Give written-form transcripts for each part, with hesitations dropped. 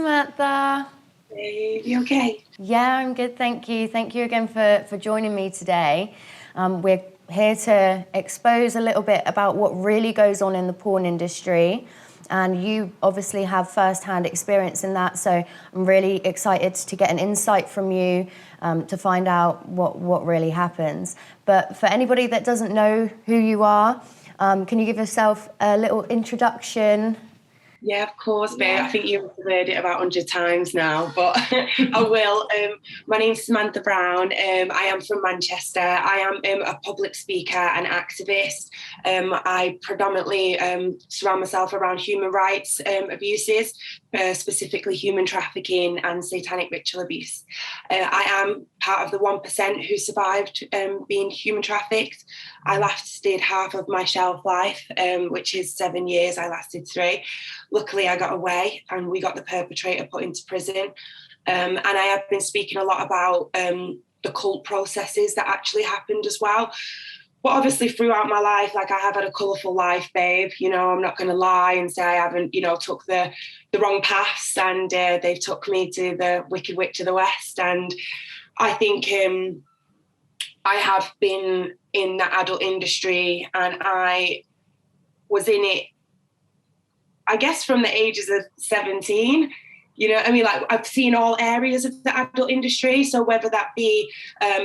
Samantha. Hey, you okay? Yeah, I'm good, thank you. Thank you again for joining me today. We're here to expose a little bit about what really goes on in the porn industry. And you obviously have first-hand experience in that, so I'm really excited to get an insight from you to find out what really happens. But for anybody that doesn't know who you are, can you give yourself a little introduction? Yeah, of course, babe. I think you've heard it about 100 times now, but I will. My name's Samantha Brown. I am from Manchester. I am a public speaker and activist. I predominantly surround myself around human rights abuses, specifically human trafficking and satanic ritual abuse. I am part of the 1% who survived being human trafficked. I lasted half of my shelf life, which is 7 years. I lasted 3. Luckily, I got away and we got the perpetrator put into prison. And I have been speaking a lot about the cult processes that actually happened as well. But obviously throughout my life, like I have had a colourful life, babe. You know, I'm not going to lie and say I haven't, took the wrong paths and they've took me to the wicked witch of the West. And I think I have been in the adult industry and I was in it, I guess, from the ages of 17. Like I've seen all areas of the adult industry. So whether that be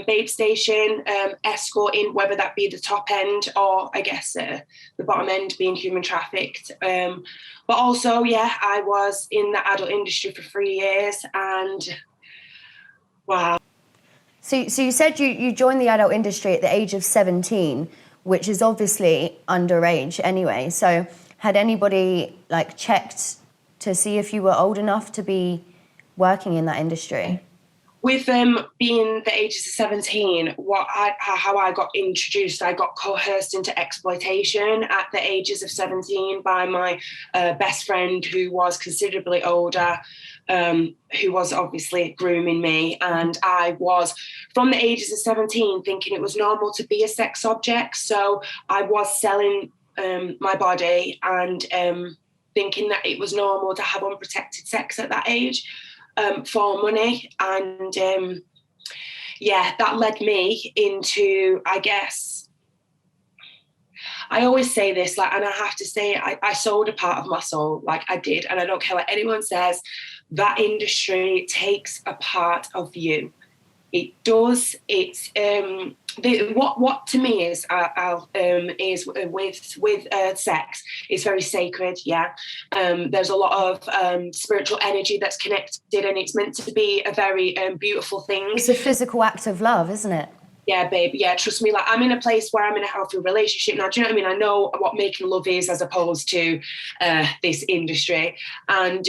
babe station, escorting, whether that be the top end or I guess the bottom end being human trafficked. But also, I was in the adult industry for 3 years and wow. So you said you joined the adult industry at the age of 17, which is obviously underage anyway. So had anybody checked to see if you were old enough to be working in that industry? With being the ages of 17, how I got introduced, I got coerced into exploitation at the ages of 17 by my best friend who was considerably older, who was obviously grooming me. And I was, from the ages of 17, thinking it was normal to be a sex object. So I was selling my body and thinking that it was normal to have unprotected sex at that age. For money. And that led me into, I guess, I always say this, and I have to say, I sold a part of my soul, I did. And I don't care what anyone says, that industry takes a part of you. It does. It's what to me is with sex. It's very sacred. There's a lot of spiritual energy that's connected, and it's meant to be a very beautiful thing. It's a physical act of love, isn't it? Yeah, babe. Yeah, trust me. I'm in a place where I'm in a healthy relationship now. Do you know what I mean? I know what making love is as opposed to this industry, and.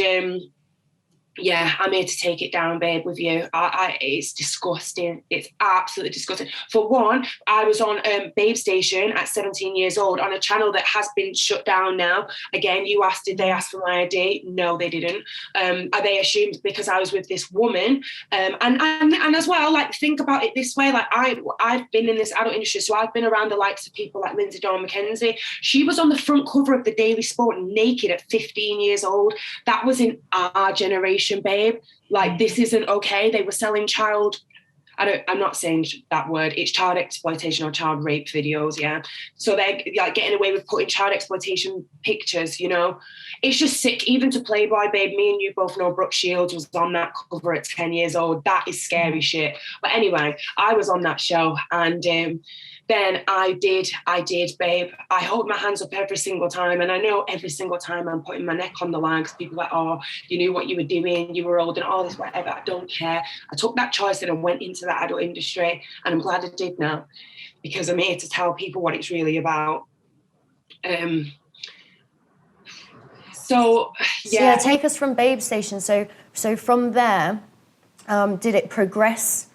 I'm here to take it down, babe, with you. It's disgusting. It's absolutely disgusting. For one, I was on Babe Station at 17 years old on a channel that has been shut down now. Again, you asked, did they ask for my ID? No, they didn't. They assumed because I was with this woman. And as well, think about it this way. I've been in this adult industry, so I've been around the likes of people like Lindsay Dawn McKenzie. She was on the front cover of the Daily Sport naked at 15 years old. That was in our generation. Babe, this isn't okay. They were selling I'm not saying that word, it's child exploitation or child rape videos, so they're getting away with putting child exploitation pictures. It's just sick. Even to Playboy, babe, me and you both know Brooke Shields was on that cover at 10 years old. That is scary shit. But anyway, I was on that show and then I did, babe. I hold my hands up every single time. And I know every single time I'm putting my neck on the line because people are like, oh, you knew what you were doing. You were old and all this, whatever. I don't care. I took that choice and I went into the adult industry. And I'm glad I did now because I'm here to tell people what it's really about. So take us from Babe Station. So from there, did it progress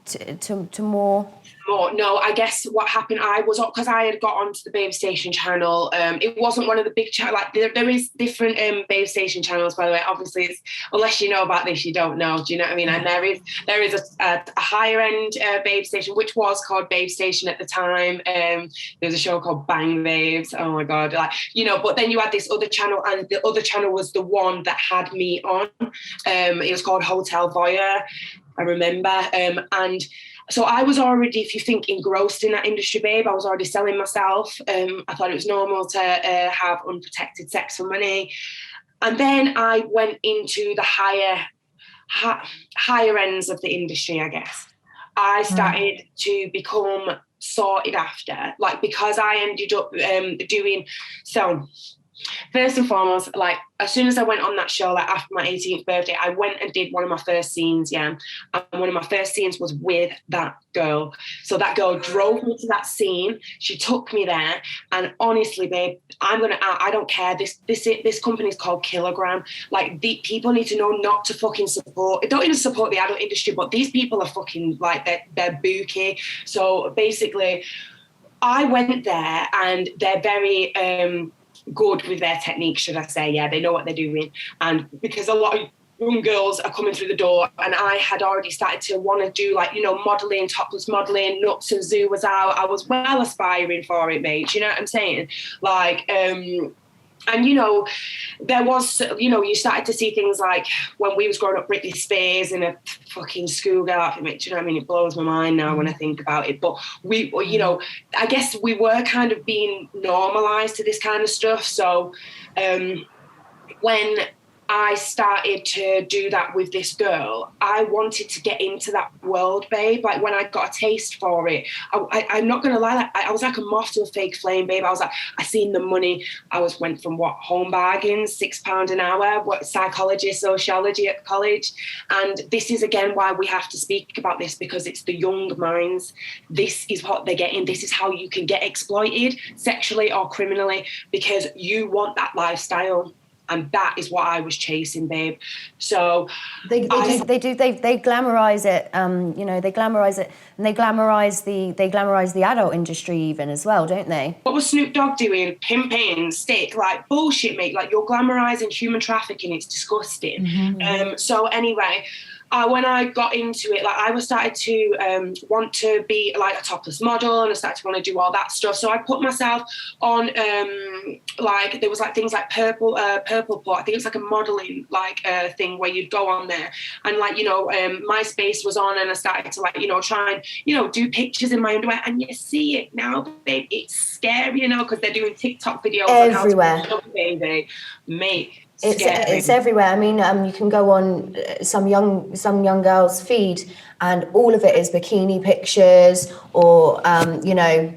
to more more. No, I guess what happened, I was, because I had got onto the Babe Station channel. It wasn't one of the big channels. Like there is different Babe Station channels, by the way. Obviously, it's, unless you know about this, you don't know. Do you know what I mean? And there is a higher end Babe Station, which was called Babe Station at the time. There was a show called Bang Babes. Oh my god, like, you know. But then you had this other channel, and the other channel was the one that had me on. It was called Hotel Voyeur, I remember, and so I was already, if you think, engrossed in that industry, babe. I was already selling myself. I thought it was normal to have unprotected sex for money. And then I went into the higher ends of the industry, I guess. I started to become sorted after, like, because I ended up doing, so first and foremost, like, as soon as I went on that show, like after my 18th birthday, I went and did one of my first scenes, yeah. And one of my first scenes was with that girl. So that girl drove me to that scene. She took me there. And honestly, babe, I don't care. This company is called Kilogram. Like, the people need to know not to fucking support. Don't even support the adult industry, but these people are fucking, like, they're booky. So basically, I went there, and they're very good with their technique, should I say. Yeah, they know what they're doing. And because a lot of young girls are coming through the door, and I had already started to want to do, like, you know, modelling, topless modelling, Nuts and Zoo was out. I was well aspiring for it, mate. You know what I'm saying? Like, and, you know, there was, you know, you started to see things like when we was growing up, Britney Spears in a fucking schoolgirl outfit, mate. Do you know what I mean? It blows my mind now when I think about it. But we, you know, I guess we were kind of being normalised to this kind of stuff. So when I started to do that with this girl, I wanted to get into that world, babe. Like, when I got a taste for it, I'm not going to lie, like, I was like a moth to a fake flame, babe. I was like, I seen the money. Went from home bargains, £6 an hour, psychology, sociology at college. And this is, again, why we have to speak about this, because it's the young minds. This is what they're getting. This is how you can get exploited sexually or criminally, because you want that lifestyle. And that is what I was chasing, babe. So they glamorize it. You know, they glamorize it, and they glamorize the adult industry even as well, don't they? What was Snoop Dogg doing? Pimping, stick, like, bullshit, mate. Like, you're glamorizing human trafficking. It's disgusting. So anyway, when I got into it, like, I was started to want to be like a topless model, and I started to want to do all that stuff. So I put myself on, like, there was like things like Purple Pot. I think it's like a modeling like thing where you'd go on there, and, like, you know, MySpace was on, and I started to, like, you know, try and, you know, do pictures in my underwear. And you see it now, babe, it's scary, you know, because they're doing TikTok videos everywhere. On how to baby, mate. It's everywhere. I mean, you can go on some young girl's feed, and all of it is bikini pictures or you know,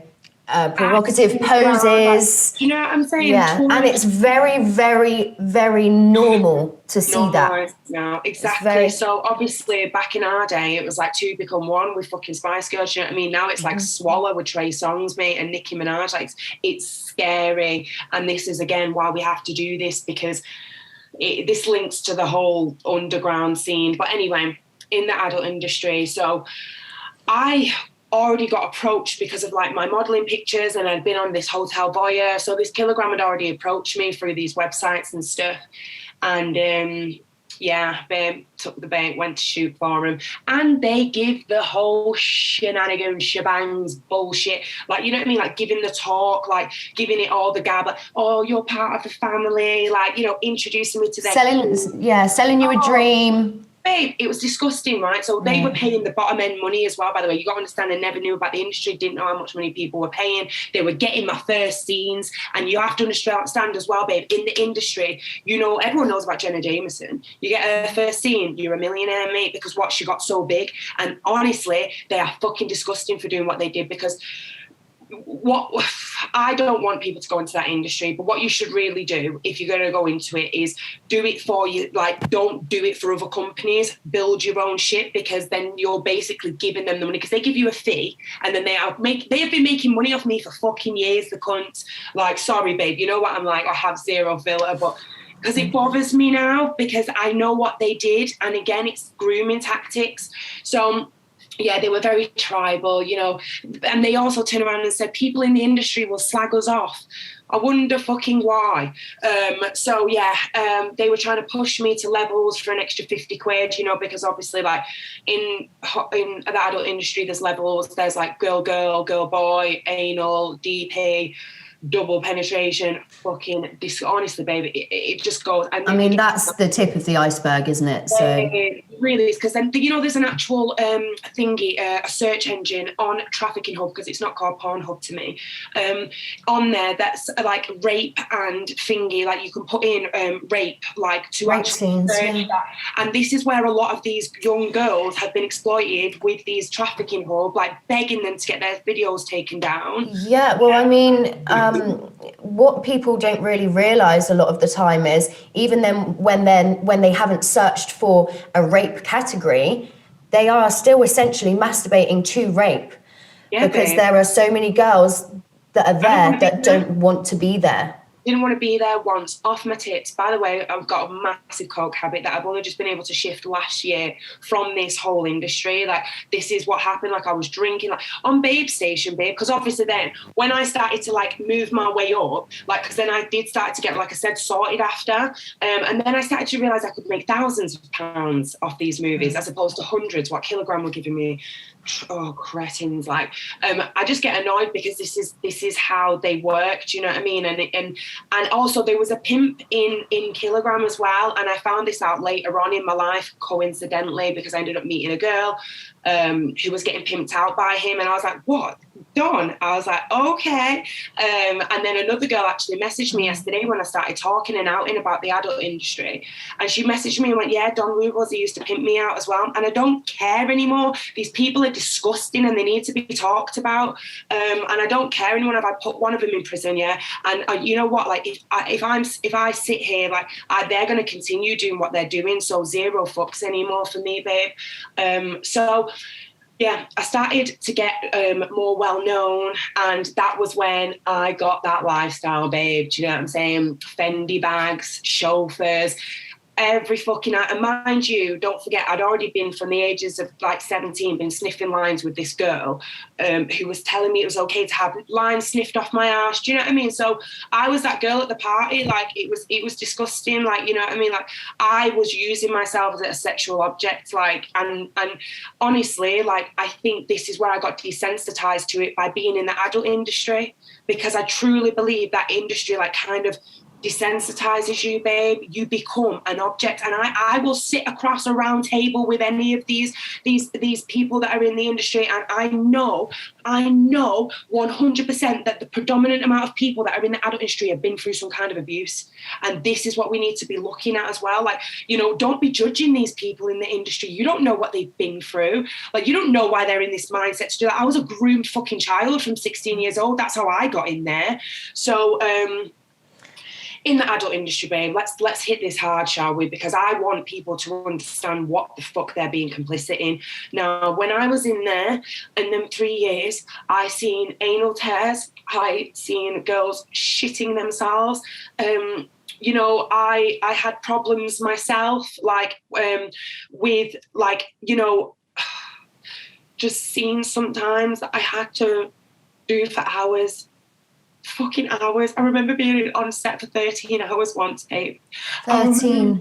provocative poses. You know what I'm saying? Yeah, and it's very, very, very normal to see that. No, exactly. So obviously, back in our day, it was like 2 become 1 with fucking Spice Girls. You know what I mean? Now it's like Swallow with Trey Songz, mate, and Nicki Minaj. Like, it's scary. And this is, again, why we have to do this, because this links to the whole underground scene. But anyway, in the adult industry, so I already got approached because of, like, my modelling pictures, and I'd been on this Hotel Voyeur. So this Kilogram had already approached me through these websites and stuff. And yeah, babe, took the bait, went to shoot for him. And they give the whole shenanigans, shebangs, bullshit. Like, you know what I mean? Like, giving the talk, like, giving it all the gab, like, oh, you're part of the family, like, you know, introducing me to their selling you a dream. Babe, it was disgusting, right? So they were paying the bottom end money as well, by the way. You got to understand, they never knew about the industry, didn't know how much money people were paying. They were getting my first scenes. And you have to understand as well, babe, in the industry, you know, everyone knows about Jenna Jameson. You get her first scene, you're a millionaire, mate, because what, she got so big. And honestly, they are fucking disgusting for doing what they did, because what I don't want people to go into that industry, but what you should really do if you're going to go into it is do it for you. Like, don't do it for other companies. Build your own shit, because then you're basically giving them the money, because they give you a fee, and then they have been making money off me for fucking years, the cunts. Like, sorry, babe, you know what I'm like? I have zero filter, but because it bothers me now, because I know what they did, and again, it's grooming tactics. So Yeah, they were very tribal, you know, and they also turned around and said people in the industry will slag us off. I wonder fucking why. So yeah, they were trying to push me to levels for an extra 50 quid, you know, because obviously like in the adult industry, there's levels, there's like girl, boy, anal, DP, double penetration, fucking honestly, baby, it just goes. I mean, that's the tip of the iceberg, isn't it? So it really is, because then, you know, there's an actual thingy, a search engine on Trafficking Hub, because it's not called Pornhub to me, on there that's like rape and thingy, like you can put in rape, like to rape actually scenes, search yeah. that. And this is where a lot of these young girls have been exploited with these Trafficking Hub, like begging them to get their videos taken down. Yeah, well, I mean, what people don't really realise a lot of the time is even then when they haven't searched for a rape category, they are still essentially masturbating to rape, because there are so many girls that are there that don't want to be there. Didn't want to be there once, off my tits. By the way, I've got a massive coke habit that I've only just been able to shift last year from this whole industry. Like, this is what happened. Like, I was drinking, like, on Babe Station, babe, because obviously then, when I started to, like, move my way up, like, because then I did start to get, like I said, sorted after, and then I started to realise I could make thousands of pounds off these movies, as opposed to hundreds, what Kilogram were giving me. Oh, cretins. Like, I just get annoyed because this is how they work, do you know what I mean? And also there was a pimp in Kilogram as well, and I found this out later on in my life, coincidentally, because I ended up meeting a girl who was getting pimped out by him, and I was like, what? Don? I was like, okay. And then another girl actually messaged me yesterday when I started talking and outing about the adult industry, and she messaged me and went, yeah, Don Rubles, he used to pimp me out as well, and I don't care anymore. These people are disgusting and they need to be talked about, and I don't care anymore if I put one of them in prison, yeah. And you know what, like, if I sit here, like, they're going to continue doing what they're doing, so zero fucks anymore for me, babe. So yeah, I started to get more well known, and that was when I got that lifestyle, babe. Do you know what I'm saying? Fendi bags, chauffeurs, every fucking night. And mind you, don't forget, I'd already been from the ages of like 17, been sniffing lines with this girl who was telling me it was okay to have lines sniffed off my ass. Do you know what I mean? So I was that girl at the party. Like, it was disgusting. Like, you know what I mean? Like, I was using myself as a sexual object. Like, and honestly, like, I think this is where I got desensitized to it by being in the adult industry, because I truly believe that industry, like, kind of desensitizes you, babe. You become an object, and I will sit across a round table with any of these people that are in the industry, and I know 100% that the predominant amount of people that are in the adult industry have been through some kind of abuse, and this is what we need to be looking at as well. Like, you know, don't be judging these people in the industry. You don't know what they've been through. Like, you don't know why they're in this mindset to do that. I was a groomed fucking child from 16 years old. That's how I got in there. So in the adult industry, babe, let's hit this hard, shall we? Because I want people to understand what the fuck they're being complicit in. Now, when I was in there, in them 3 years, I seen anal tears, I seen girls shitting themselves. You know, I had problems myself, like with, like, you know, just scenes sometimes that I had to do for hours. Fucking hours. I remember being on set for 13 hours once, babe. 13.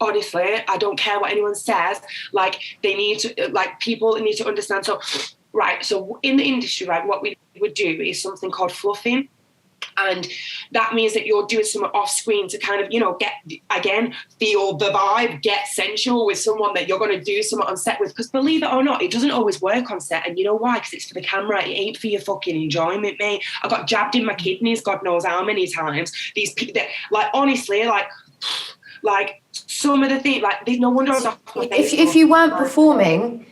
Honestly, I don't care what anyone says. Like, they need to, like, people need to understand. So, right, so in the industry, right, what we would do is something called fluffing. And that means that you're doing something off screen to kind of, you know, get, again, feel the vibe, get sensual with someone that you're going to do something on set with. Because believe it or not, it doesn't always work on set. And you know why? Because it's for the camera. It ain't for your fucking enjoyment, mate. I got jabbed in my kidneys, God knows how many times. These people, like, honestly, like some of the things, like, no wonder I was off my face. If you weren't performing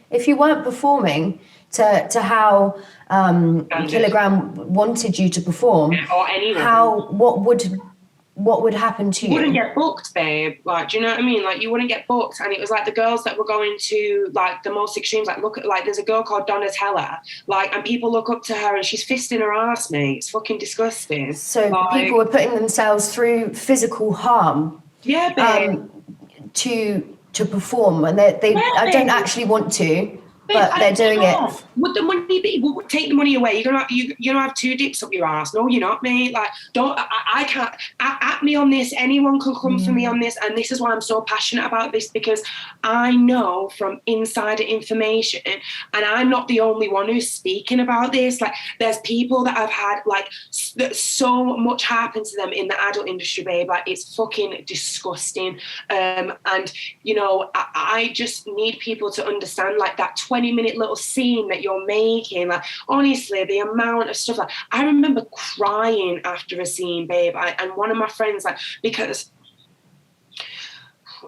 to how Kilogram wanted you to perform, or anyone, what would happen to you? You wouldn't get booked, babe. Like, do you know what I mean? Like, you wouldn't get booked. And it was like the girls that were going to, like, the most extremes, like, look at, like, there's a girl called Donatella, like, and people look up to her and she's fisting her ass, mate. It's fucking disgusting. So like, people were putting themselves through physical harm. Yeah, babe. To to perform, and they I don't actually want to, but they're doing it. Would the money be? Would take the money away? You're gonna have two dicks up your ass. No, you're not, mate. Like, don't. I can't. At me on this. Anyone can come for me on this, and this is why I'm so passionate about this, because I know from insider information, and I'm not the only one who's speaking about this. Like, there's people that have had like so much happen to them in the adult industry, babe. Like, it's fucking disgusting. And you know, I just need people to understand, like, that 20-minute little scene that you're making. Like, honestly, the amount of stuff. Like, I remember crying after a scene, babe. And one of my friends, like, because,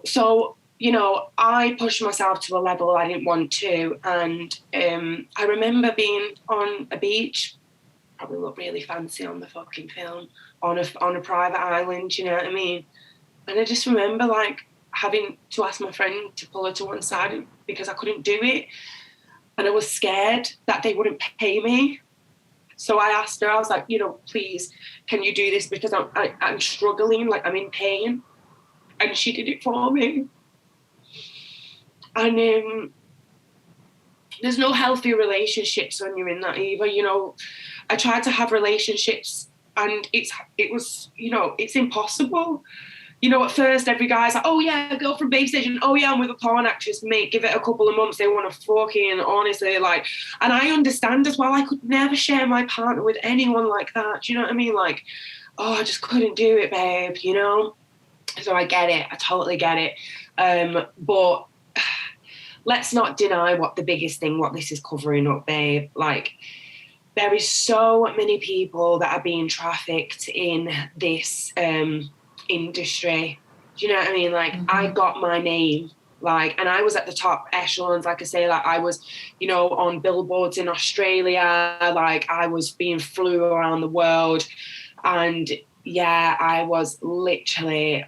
so, you know, I pushed myself to a level I didn't want to. And I remember being on a beach, probably looked really fancy on the fucking film, on a private island, you know what I mean? And I just remember, like, having to ask my friend to pull her to one side because I couldn't do it. And I was scared that they wouldn't pay me. So I asked her, I was like, you know, please, can you do this? Because I'm struggling, like, I'm in pain. And she did it for me. And there's no healthy relationships when you're in that either. You know, I tried to have relationships and it was, you know, it's impossible. You know, at first, every guy's like, oh, yeah, a girl from Babe Station. Oh, yeah, I'm with a porn actress, mate. Give it a couple of months. They want to fucking, honestly, like, and I understand as well. I could never share my partner with anyone like that. Do you know what I mean? Like, oh, I just couldn't do it, babe, you know? So I get it. I totally get it. But let's not deny what this is covering up, babe. Like, there is so many people that are being trafficked in this industry. Do you know what I mean? Like, I got my name, like, and I was at the top echelons. Like I say, like, I was, you know, on billboards in Australia. Like, I was being flew around the world, and yeah, I was literally,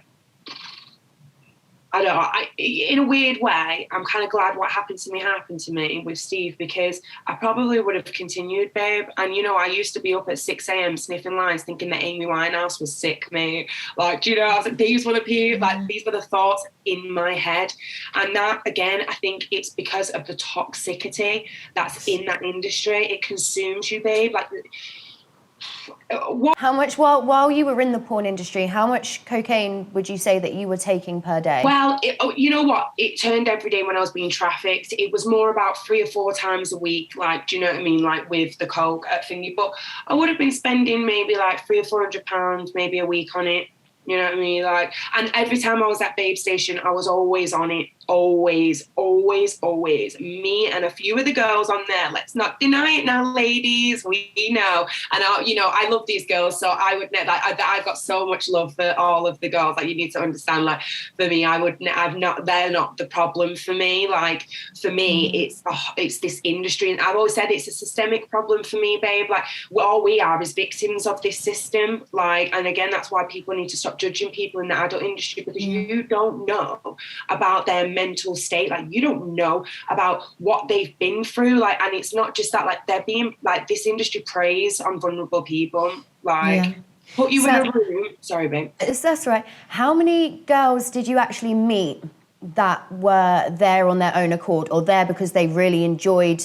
I don't know, in a weird way, I'm kind of glad what happened to me with Steve, because I probably would have continued, babe. And, you know, I used to be up at 6 a.m. sniffing lines thinking that Amy Winehouse was sick, mate. Like, do you know, I was like, these were the thoughts in my head. And that, again, I think it's because of the toxicity that's in that industry. It consumes you, babe. Like, how much, while you were in the porn industry, how much cocaine would you say that you were taking per day? Well, you know what? It turned every day when I was being trafficked. It was more about 3 or 4 times a week. Like, do you know what I mean? Like, with the coke thingy. But I would have been spending maybe like £300 or £400 maybe a week on it. You know what I mean? Like, and every time I was at Babe Station, I was always on it. Always. Me and a few of the girls on there. Let's not deny it now, ladies. We know. And I love these girls, so I would like, I've got so much love for all of the girls. Like, you need to understand. Like, for me, they're not the problem for me. Like, for me, it's this industry, and I've always said it's a systemic problem for me, babe. Like, all we are is victims of this system. Like, and again, that's why people need to stop judging people in the adult industry, because you don't know about their mental state. Like, you don't know about what they've been through. Like, and it's not just that, like, they're being, like, this industry preys on vulnerable people. Like, put you in a room. Sorry, babe. That's right. How many girls did you actually meet that were there on their own accord, or there because they really enjoyed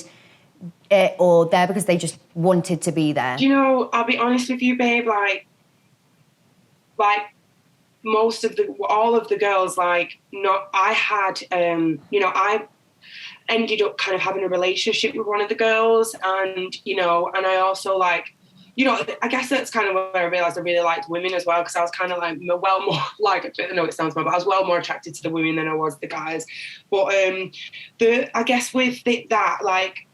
it, or there because they just wanted to be there? Do you know, I'll be honest with you, babe, like all of the girls, like, I had, I ended up kind of having a relationship with one of the girls, and, you know, and I also, like, you know, I guess that's kind of where I realised I really liked women as well, because I was kind of like, well, more like, I know it sounds bad, but I was well more attracted to the women than I was the guys. But I guess with that, like,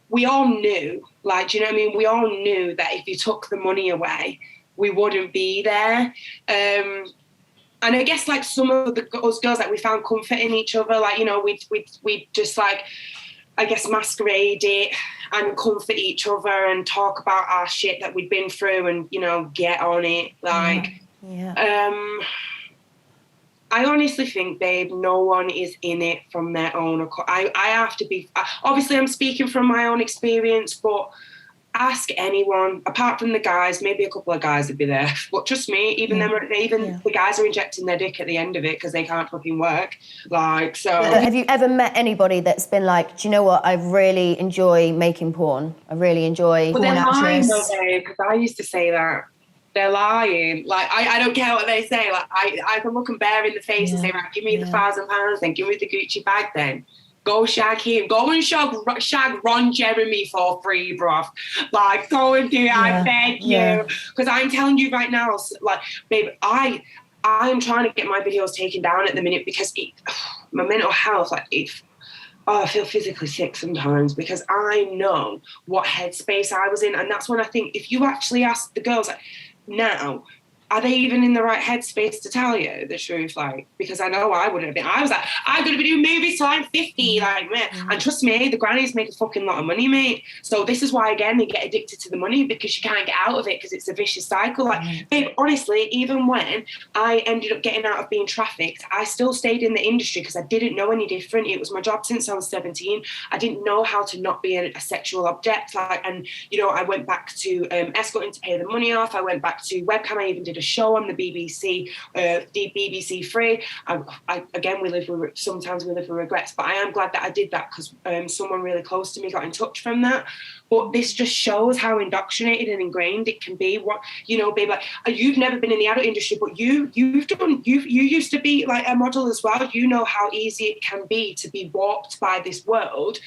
we all knew, like, do you know what I mean? We all knew that if you took the money away, we wouldn't be there. And I guess, like, some of us girls, like, we found comfort in each other. Like, you know, we'd just, like, I guess, masquerade it and comfort each other and talk about our shit that we'd been through and, you know, get on it. Like, I honestly think, babe, no one is in it from their own accord. I have to be, obviously I'm speaking from my own experience, but ask anyone, apart from the guys, maybe a couple of guys would be there. But trust me, even the guys are injecting their dick at the end of it because they can't fucking work. Like, so. Have you ever met anybody that's been like, do you know what? I really enjoy making porn. I really enjoy porn they're lying, actress. though, babe, because I used to say that. They're lying. Like, I don't care what they say. Like, I can look them bare in the face and say, right, give me the £1,000 then, give me the Gucci bag then. Go shag him. Go and shag Ron Jeremy for free, bruv. Like, go and do it. I beg you. Because I'm telling you right now, like, babe, I'm trying to get my videos taken down at the minute because my mental health, like, I feel physically sick sometimes because I know what headspace I was in. And that's when I think if you actually ask the girls, like, now, are they even in the right headspace to tell you the truth? Like, because I know I wouldn't have been. I was like, I'm going to be doing movies till I'm 50. Like, man. And trust me, the grannies make a fucking lot of money, mate. So this is why, again, they get addicted to the money because you can't get out of it because it's a vicious cycle. Like, babe, honestly, even when I ended up getting out of being trafficked, I still stayed in the industry because I didn't know any different. It was my job since I was 17. I didn't know how to not be a sexual object. Like, and, you know, I went back to escorting to pay the money off. I went back to webcam. I even did a show on the BBC, the BBC Free. Sometimes we live with regrets, but I am glad that I did that because someone really close to me got in touch from that. But this just shows how indoctrinated and ingrained it can be. What, you know, babe, like, you've never been in the adult industry, but you used to be like a model as well. You know how easy it can be to be warped by this world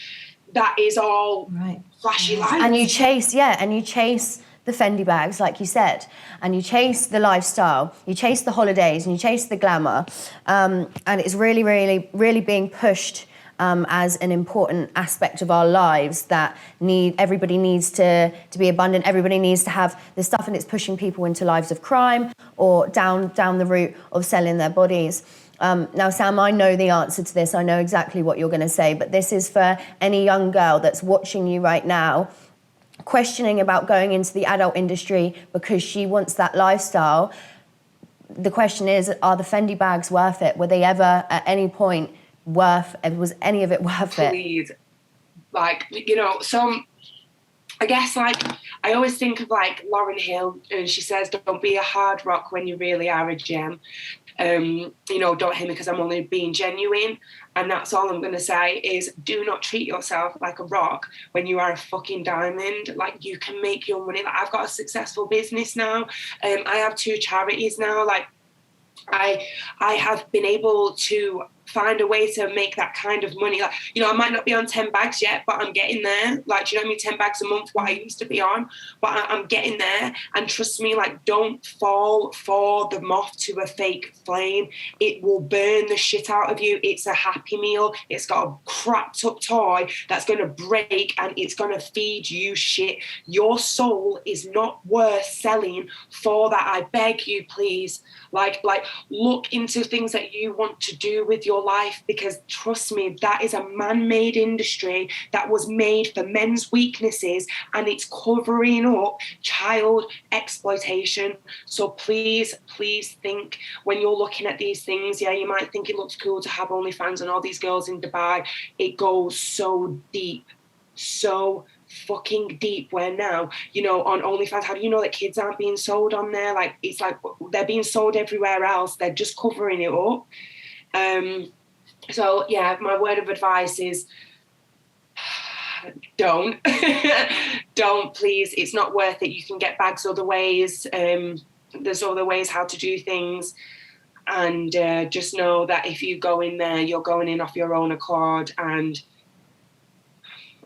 that is all flashy lights. And you chase the Fendi bags, like you said, and you chase the lifestyle, you chase the holidays, and you chase the glamour, and it's really, really, really being pushed as an important aspect of our lives that everybody needs to be abundant, everybody needs to have this stuff, and it's pushing people into lives of crime or down the route of selling their bodies. Now, Sam, I know the answer to this, I know exactly what you're going to say, but this is for any young girl that's watching you right now, questioning about going into the adult industry because she wants that lifestyle. The question is, are the Fendi bags worth it? Were they ever at any point was any of it worth it? Please. Like, you know, I guess, like, I always think of, like, Lauryn Hill, and she says, don't be a hard rock when you really are a gem. You know, don't hit me because I'm only being genuine. And that's all I'm going to say is do not treat yourself like a rock when you are a fucking diamond. Like, you can make your money. Like, I've got a successful business now. I have 2 charities now. Like, I have been able to find a way to make that kind of money. Like, you know, I might not be on 10 bags yet, but I'm getting there. Like, do you know what I mean? 10 bags a month, what I used to be on, but I'm getting there. And trust me, like, don't fall for the moth to a fake flame. It will burn the shit out of you. It's a Happy Meal. It's got a crapped up toy that's going to break and it's going to feed you shit. Your soul is not worth selling for that. I beg you, please. Like, look into things that you want to do with your life, because trust me, that is a man-made industry that was made for men's weaknesses, and it's covering up child exploitation. So please think when you're looking at these things. Yeah, you might think it looks cool to have OnlyFans and all these girls in Dubai. It goes so deep, so fucking deep, where now, you know, on OnlyFans, how do you know that kids aren't being sold on there? Like, it's like they're being sold everywhere else. They're just covering it up. So yeah, my word of advice is don't please. It's not worth it. You can get bags other ways. There's other ways how to do things. And just know that if you go in there, you're going in off your own accord, and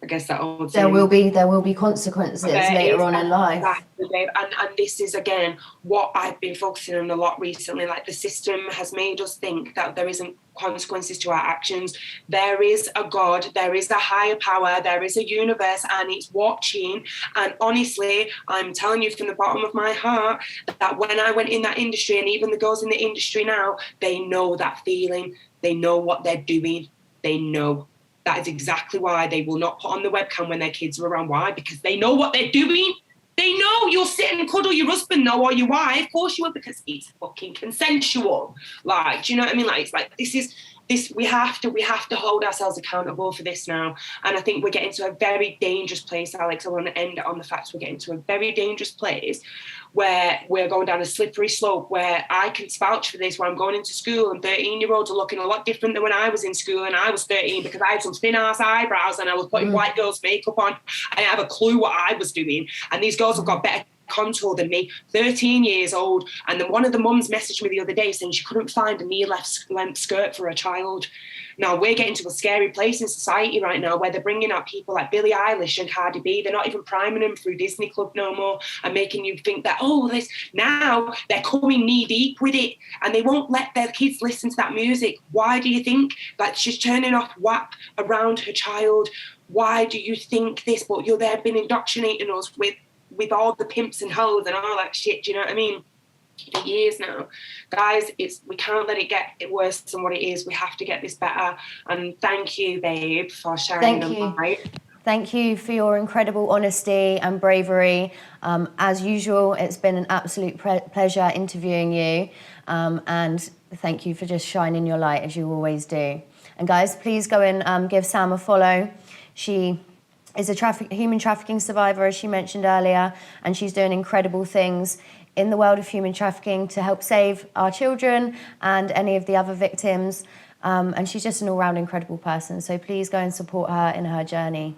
I guess that old there will be consequences later on in life. And this is, again, what I've been focusing on a lot recently. Like, the system has made us think that there isn't consequences to our actions. There is a God, there is a higher power, there is a universe, and it's watching. And honestly, I'm telling you from the bottom of my heart that when I went in that industry, and even the girls in the industry now, they know that feeling. They know what they're doing. They know. That is exactly why they will not put on the webcam when their kids are around. Why? Because they know what they're doing. They know you'll sit and cuddle your husband, or your wife. Of course you will, because it's fucking consensual. Like, do you know what I mean? Like, it's like, this we have to hold ourselves accountable for this now. And I think we're getting to a very dangerous place, Alex. I want to end it on the fact we're getting to a very dangerous place where we're going down a slippery slope, where I can vouch for this, where I'm going into school and 13-year-olds are looking a lot different than when I was in school and I was 13, because I had some thin-ass eyebrows and I was putting white girls' makeup on. I didn't have a clue what I was doing. And these girls have got better contour than me, 13 years old. And then one of the mums messaged me the other day saying she couldn't find a knee-length skirt for her child. Now, we're getting to a scary place in society right now where they're bringing out people like Billie Eilish and Cardi B. They're not even priming them through Disney Club no more and making you think that, now they're coming knee-deep with it and they won't let their kids listen to that music. Why do you think that she's turning off WAP around her child? Why do you think this? But they've been indoctrinating us with all the pimps and hoes and all that shit, do you know what I mean? For years now. Guys, we can't let it get worse than what it is. We have to get this better. And thank you, babe, for sharing the light. Thank you for your incredible honesty and bravery. As usual, it's been an absolute pleasure interviewing you. And thank you for just shining your light as you always do. And guys, please go and give Sam a follow. She is a human trafficking survivor, as she mentioned earlier, and she's doing incredible things in the world of human trafficking to help save our children and any of the other victims. And she's just an all-round incredible person. So please go and support her in her journey.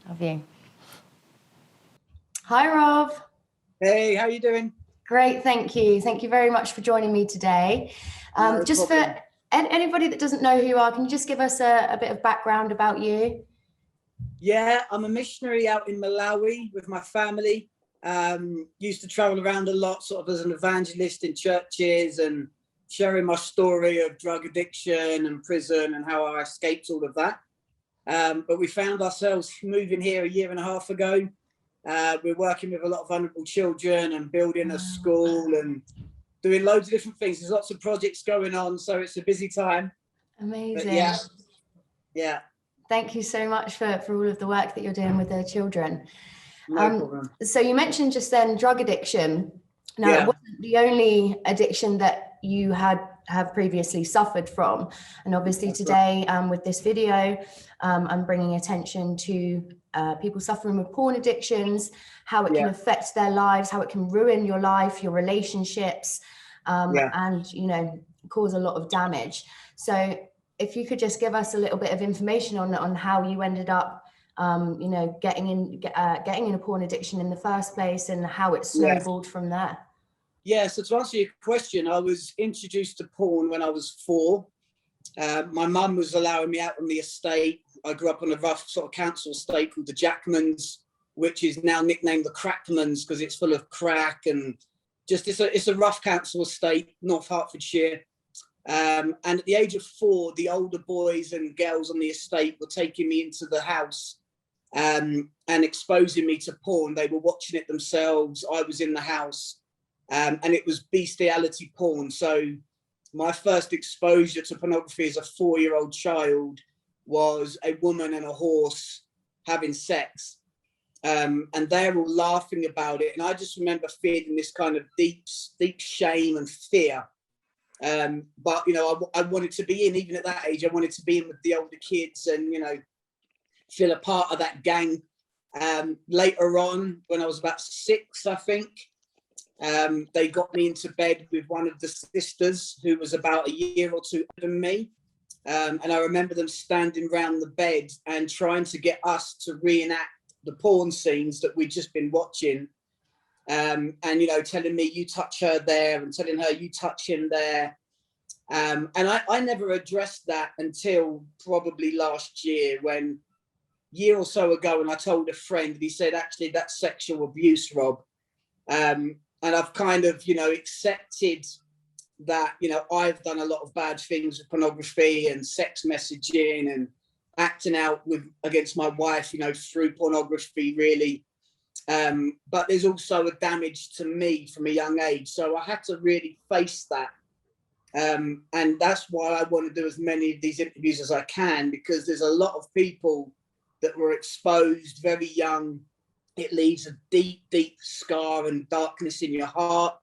Love you. Hi, Rob. Hey, how are you doing? Great, thank you. Thank you very much for joining me today. No just problem. for anybody that doesn't know who you are, can you just give us a bit of background about you? Yeah, I'm a missionary out in Malawi with my family. Used to travel around a lot, sort of as an evangelist in churches and sharing my story of drug addiction and prison and how I escaped all of that. But we found ourselves moving here a year and a half ago. We're working with a lot of vulnerable children and building a school and doing loads of different things. There's lots of projects going on, so it's a busy time. Amazing. But yeah. Thank you so much for all of the work that you're doing with the children. No problem. So you mentioned just then drug addiction. Now, it wasn't the only addiction that you have previously suffered from. And obviously That's today, with this video, I'm bringing attention to people suffering with porn addictions, how it can affect their lives, how it can ruin your life, your relationships, and, cause a lot of damage. So if you could just give us a little bit of information on how you ended up, getting in a porn addiction in the first place and how it snowballed from there. Yeah, so to answer your question, I was introduced to porn when I was 4. My mum was allowing me out on the estate. I grew up on a rough sort of council estate called the Jackmans, which is now nicknamed the Crackmans because it's full of crack and just it's a rough council estate, North Hertfordshire. And at the age of 4, the older boys and girls on the estate were taking me into the house and exposing me to porn. They were watching it themselves. I was in the house. And it was bestiality porn. So my first exposure to pornography as a 4-year-old child was a woman and a horse having sex. And they're all laughing about it. And I just remember feeling this kind of deep shame and fear. But, I wanted to be in, even at that age, I wanted to be in with the older kids and, feel a part of that gang. Later on, when I was about 6, I think, they got me into bed with one of the sisters who was about a year or 2 older than me. And I remember them standing around the bed and trying to get us to reenact the porn scenes that we'd just been watching. And, telling me, you touch her there, and telling her, you touch him there. And I never addressed that until probably last year, when year or so ago, when I told a friend, and he said, actually, that's sexual abuse, Rob. And I've kind of, accepted that, I've done a lot of bad things with pornography and sex messaging and acting out against my wife, through pornography, really. But there's also a damage to me from a young age. So I had to really face that. And that's why I want to do as many of these interviews as I can, because there's a lot of people that were exposed very young. It leaves a deep, deep scar and darkness in your heart.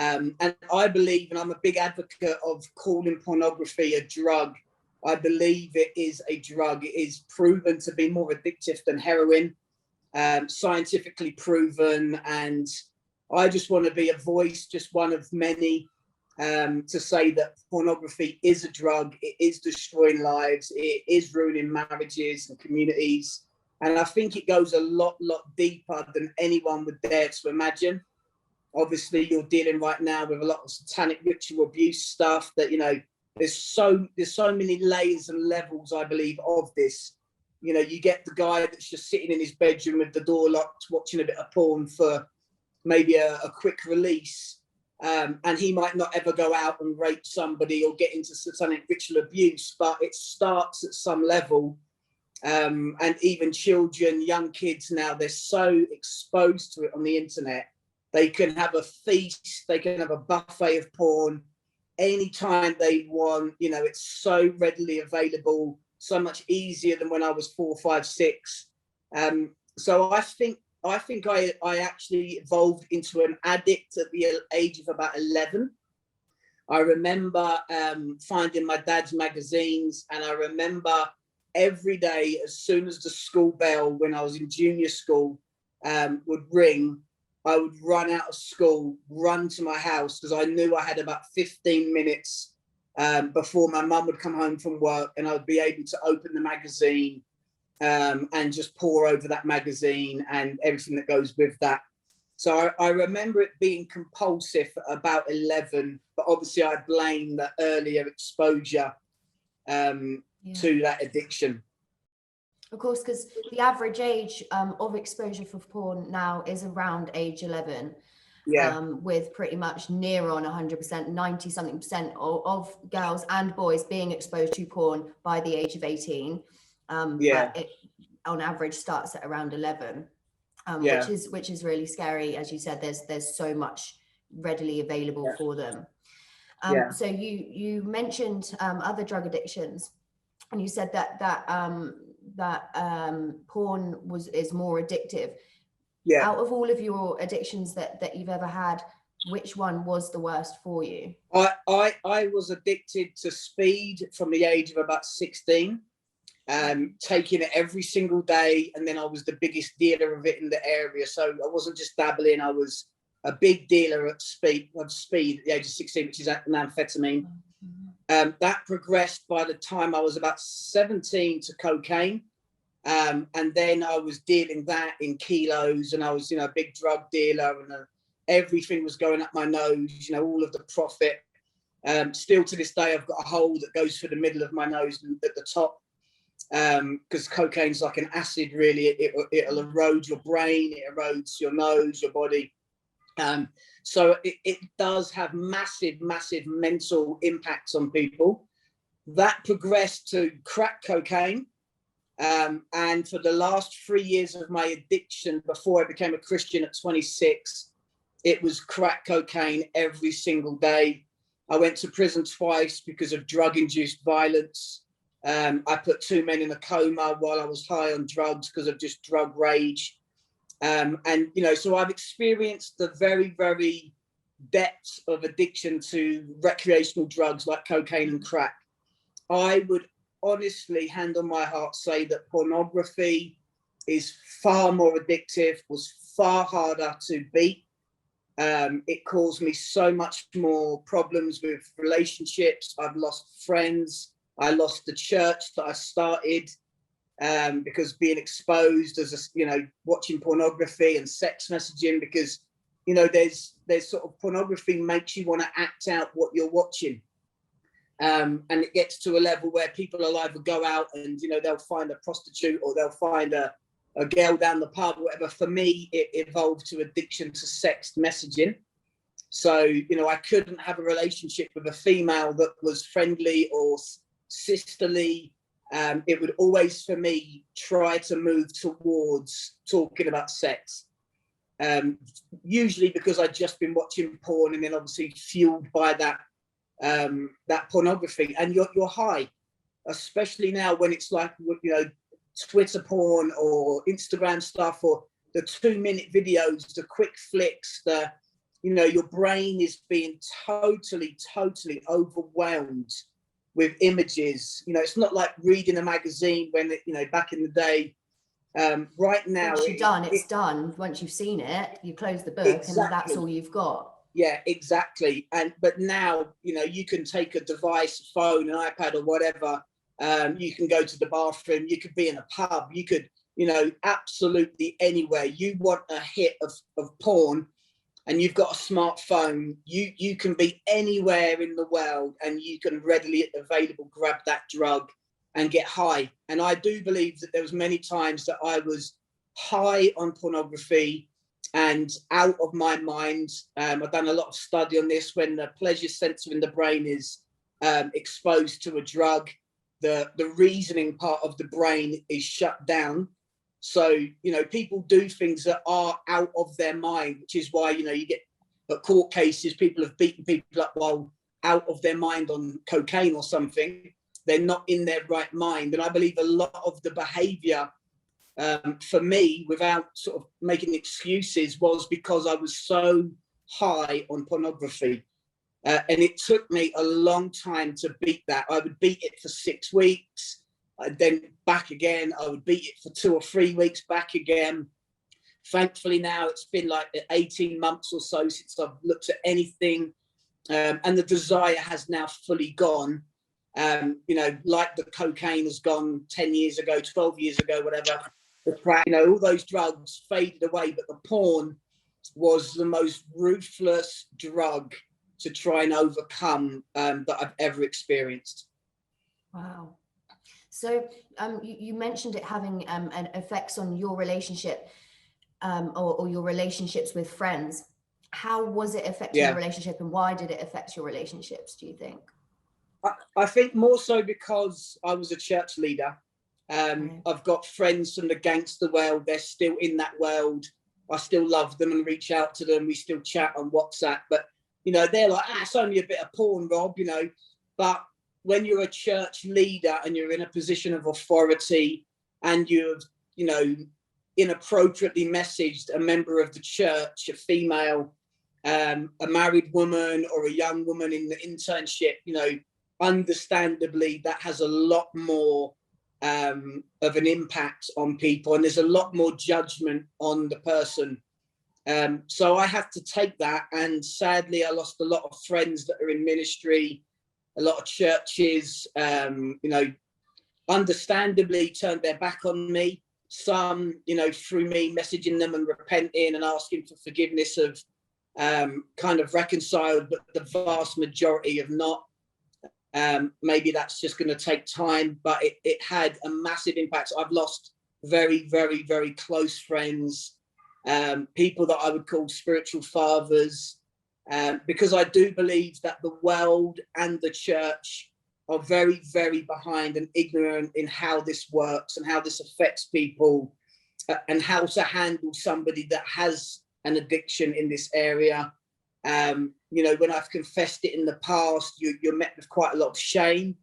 And I believe, and I'm a big advocate of calling pornography a drug. I believe it is a drug. It is proven to be more addictive than heroin, scientifically proven. And I just want to be a voice, just one of many, to say that pornography is a drug. It is destroying lives. It is ruining marriages and communities. And I think it goes a lot deeper than anyone would dare to imagine. Obviously, you're dealing right now with a lot of satanic ritual abuse stuff that, you know, there's so many layers and levels, I believe, of this. You know, you get the guy that's just sitting in his bedroom with the door locked, watching a bit of porn for maybe a quick release. And he might not ever go out and rape somebody or get into satanic ritual abuse, but it starts at some level. And even children, young kids now, they're so exposed to it on the internet. They can have a feast, they can have a buffet of porn anytime they want. You know, it's so readily available, so much easier than when I was 4, 5, 6. So I think I actually evolved into an addict at the age of about 11. I remember finding my dad's magazines, and I remember every day, as soon as the school bell, when I was in junior school, would ring, I would run out of school, run to my house, because I knew I had about 15 minutes before my mum would come home from work, and I would be able to open the magazine and just pour over that magazine and everything that goes with that. So I remember it being compulsive at about 11, but obviously I blame the earlier exposure to that addiction. Of course, because the average age of exposure for porn now is around age 11. Yeah. With pretty much near on 100%, 90 something percent of girls and boys being exposed to porn by the age of 18. But it on average starts at around 11, which is really scary. As you said, there's so much readily available for them. So you mentioned other drug addictions, and you said that porn is more addictive. Out of all of your addictions that you've ever had, which one was the worst for you? I was addicted to speed from the age of about 16, taking it every single day, and then I was the biggest dealer of it in the area. So I wasn't just dabbling, I was a big dealer of speed at the age of 16, which is an amphetamine. That progressed by the time I was about 17 to cocaine. And then I was dealing that in kilos, and I was, a big drug dealer, and everything was going up my nose, all of the profit. Still to this day, I've got a hole that goes through the middle of my nose at the top, because cocaine's like an acid, really. It'll erode your brain, it erodes your nose, your body. So it does have massive mental impacts on people. That progressed to crack cocaine. And for the last 3 years of my addiction, before I became a Christian at 26, it was crack cocaine every single day. I went to prison twice because of drug-induced violence. I put 2 men in a coma while I was high on drugs because of just drug rage. And, so I've experienced the very, very depths of addiction to recreational drugs like cocaine and crack. I would honestly, hand on my heart, say that pornography is far more addictive, was far harder to beat. It caused me so much more problems with relationships. I've lost friends. I lost the church that I started because being exposed as watching pornography and sex messaging, because there's sort of pornography makes you want to act out what you're watching. And it gets to a level where people will either go out and, they'll find a prostitute, or they'll find a girl down the pub, whatever. For me, it evolved to addiction to sex messaging. So, I couldn't have a relationship with a female that was friendly or sisterly. It would always, for me, try to move towards talking about sex. Usually because I'd just been watching porn, and then obviously fueled by that pornography, and you're high, especially now when it's like Twitter porn or Instagram stuff, or the 2-minute videos, the quick flicks, you know, your brain is being totally overwhelmed with images. You know, it's not like reading a magazine when it, you know, back in the day. Right now, once you're done, it's done. Once you've seen it, you close the book, exactly, and that's all you've got. Yeah, exactly. But now, you know, you can take a device, a phone, an iPad, or whatever. You can go to the bathroom. You could be in a pub. You could, you know, absolutely anywhere. You want a hit of porn, and you've got a smartphone. You can be anywhere in the world, and you can readily available grab that drug and get high. And I do believe that there was many times that I was high on pornography and out of my mind. I've done a lot of study on this. When the pleasure sensor in the brain is exposed to a drug, the reasoning part of the brain is shut down. So, you know, people do things that are out of their mind, which is why, you know, you get at court cases, people have beaten people up while out of their mind on cocaine or something. They're not in their right mind. And I believe a lot of the behavior for me, without sort of making excuses, was because I was so high on pornography. And it took me a long time to beat that. I would beat it for 6 weeks, then back again. I would beat it for 2 or 3 weeks, back again. Thankfully now it's been like 18 months or so since I've looked at anything, and the desire has now fully gone. You know, like the cocaine has gone 10 years ago, 12 years ago, whatever. The crack, you know, all those drugs faded away, but the porn was the most ruthless drug to try and overcome that I've ever experienced. Wow. So you mentioned it having an effects on your relationship or your relationships with friends. How was it affecting your relationship, and why did it affect your relationships, do you think? I think more so because I was a church leader. I've got friends from the gangster world. They're still in that world. I still love them and reach out to them. We still chat on WhatsApp, but you know, they're like, it's only a bit of porn, Rob, you know. But when you're a church leader and you're in a position of authority and you've, you know, inappropriately messaged a member of the church, a female, a married woman or a young woman in the internship, you know, understandably that has a lot more of an impact on people, and there's a lot more judgment on the person. So I have to take that, and sadly I lost a lot of friends that are in ministry. A lot of churches, you know, understandably turned their back on me. Some, you know, through me messaging them and repenting and asking for forgiveness of kind of reconciled, but the vast majority have not. Maybe that's just going to take time, but it had a massive impact. I've lost very, very, very close friends, people that I would call spiritual fathers, because I do believe that the world and the church are very, very behind and ignorant in how this works and how this affects people, and how to handle somebody that has an addiction in this area. You know, when I've confessed it in the past, you're met with quite a lot of shame.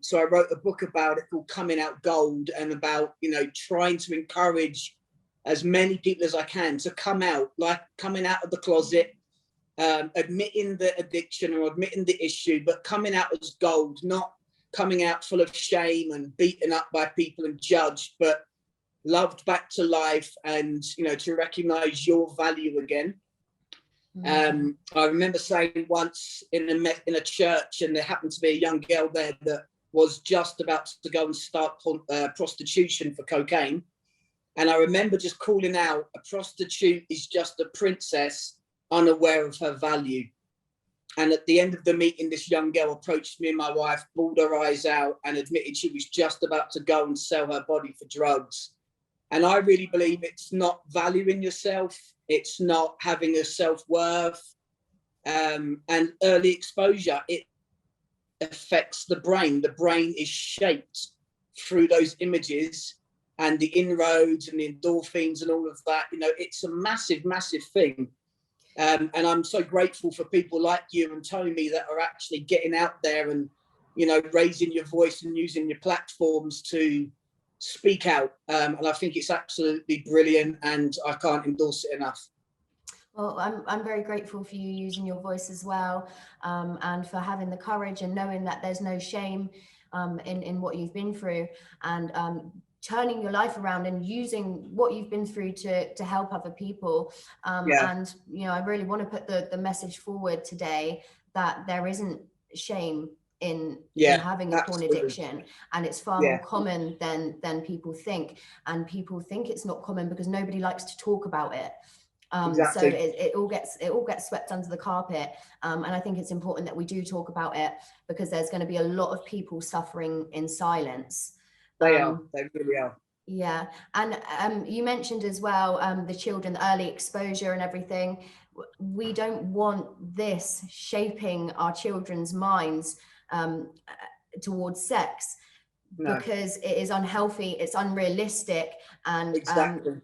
So I wrote a book about it called Coming Out Gold, and about, you know, trying to encourage as many people as I can to come out, like coming out of the closet, admitting the addiction or admitting the issue, but coming out as gold, not coming out full of shame and beaten up by people and judged, but loved back to life, and, you know, to recognize your value again. I remember saying once in a church, and there happened to be a young girl there that was just about to go and start prostitution for cocaine. And I remember just calling out, a prostitute is just a princess unaware of her value. And at the end of the meeting, this young girl approached me and my wife, bawled her eyes out, and admitted she was just about to go and sell her body for drugs. And I really believe it's not valuing yourself. It's not having a self-worth, and early exposure. It affects the brain. The brain is shaped through those images and the inroads and the endorphins and all of that. You know, it's a massive, massive thing. And I'm so grateful for people like you and Tony that are actually getting out there and, you know, raising your voice and using your platforms to speak out. And I think it's absolutely brilliant, and I can't endorse it enough. Well, I'm very grateful for you using your voice as well, and for having the courage and knowing that there's no shame in what you've been through, and turning your life around and using what you've been through to help other people. And, you know, I really want to put the message forward today that there isn't shame in having a porn addiction, and it's far more common than people think. And people think it's not common because nobody likes to talk about it. So it all gets swept under the carpet, and I think it's important that we do talk about it, because there's going to be a lot of people suffering in silence. They really are. Yeah, and you mentioned as well the children, the early exposure and everything. We don't want this shaping our children's minds towards sex. No. Because it is unhealthy, it's unrealistic, and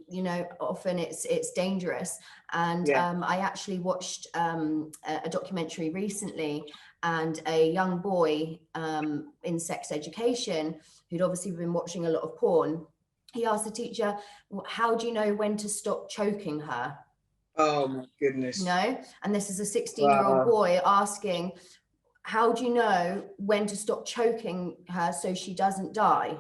you know, often it's dangerous. And I actually watched a documentary recently, and a young boy in sex education, who'd obviously been watching a lot of porn, he asked the teacher, how do you know when to stop choking her? Oh my goodness. No, and this is a 16-year-old boy asking, how do you know when to stop choking her so she doesn't die?